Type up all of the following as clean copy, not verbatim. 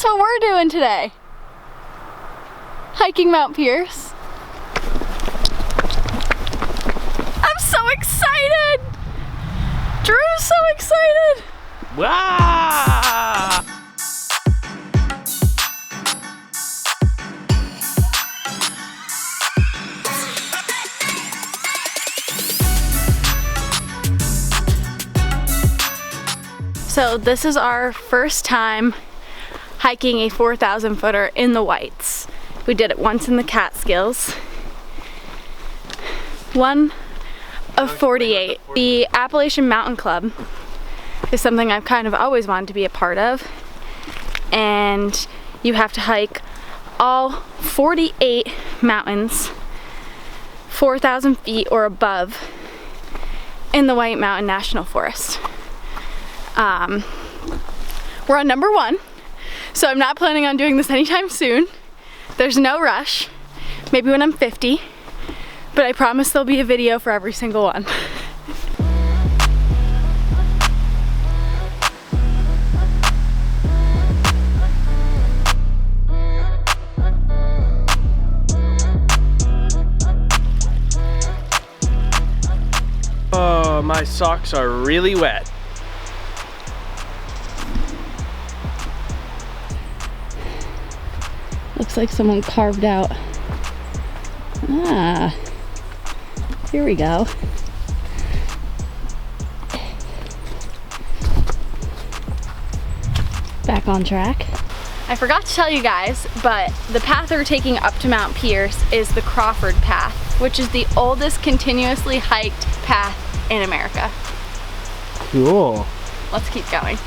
what we're doing today. Hiking Mount Pierce. I'm so excited! Drew's so excited! Wow! So this is our first time hiking a 4,000 footer in the Whites. We did it once in the Catskills. One of 48. The Appalachian Mountain Club is something I've kind of always wanted to be a part of. And you have to hike all 48 mountains, 4,000 feet or above in the White Mountain National Forest. We're on number 1, so I'm not planning on doing this anytime soon. There's no rush, maybe when I'm 50, but I promise there'll be a video for every single one. Oh, my socks are really wet. Looks like someone carved out. Ah, here we go. Back on track. I forgot to tell you guys, but the path we're taking up to Mount Pierce is the Crawford path, which is the oldest continuously hiked path in America. Cool. Let's keep going.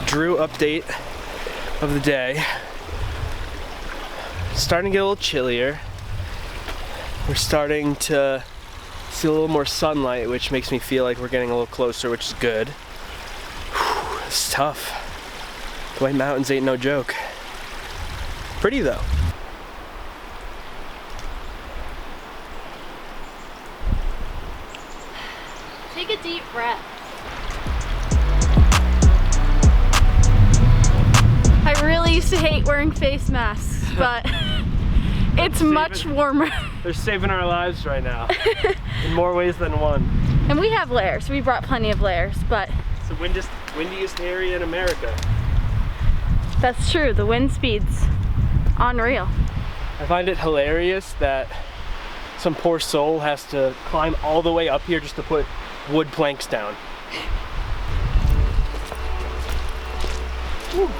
Drew update of the day. Starting to get a little chillier. We're starting to see a little more sunlight, which makes me feel like we're getting a little closer, which is good. Whew, it's tough. The White Mountains ain't no joke. Pretty though. Take a deep breath. I really used to hate wearing face masks, but it's much warmer. They're saving our lives right now, in more ways than one. And we have layers, we brought plenty of layers, but... It's the windiest area in America. That's true, the wind speed's unreal. I find it hilarious that some poor soul has to climb all the way up here just to put wood planks down. Whew.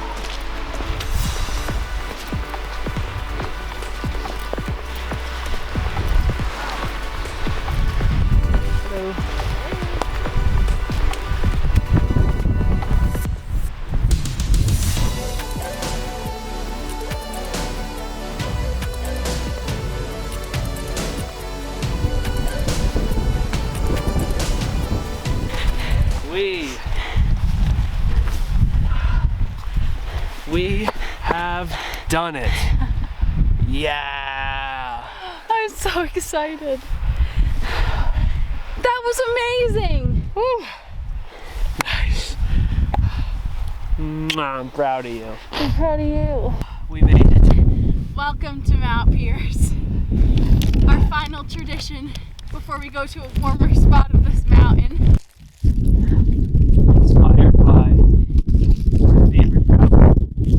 We have done it. Yeah. I'm so excited. That was amazing. Woo. Nice. I'm proud of you. I'm proud of you. We made it. Welcome to Mount Pierce. Our final tradition before we go to a warmer spot of this mountain. Inspired by our favorite traveler,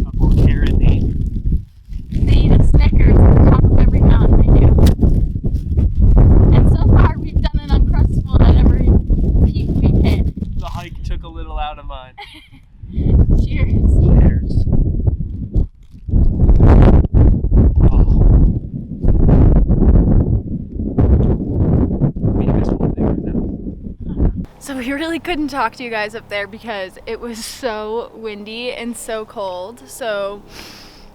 couple Karen and Nate. They eat a Snickers at the top of every mountain they do. And so far we've done an Uncrustable at every peak we've hit. The hike took a little out of mine. Cheers. Cheers. So we really couldn't talk to you guys up there because it was so windy and so cold. So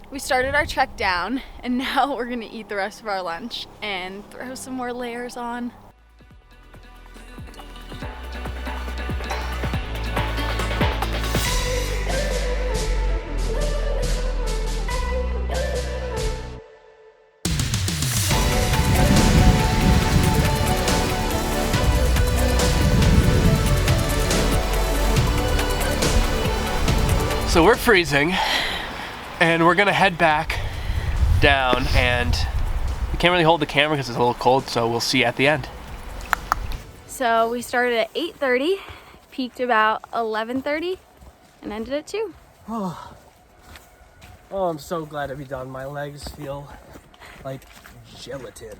we started our trek down and now we're gonna eat the rest of our lunch and throw some more layers on. So we're freezing, and we're gonna head back down, and we can't really hold the camera because it's a little cold, so we'll see you at the end. So we started at 8:30, peaked about 11:30, and ended at 2. Oh, I'm so glad to be done. My legs feel like gelatin.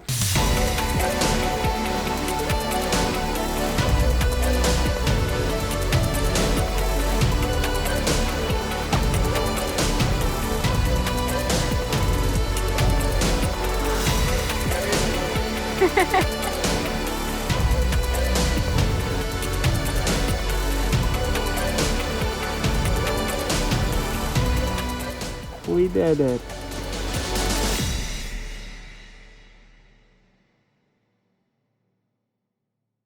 We did it.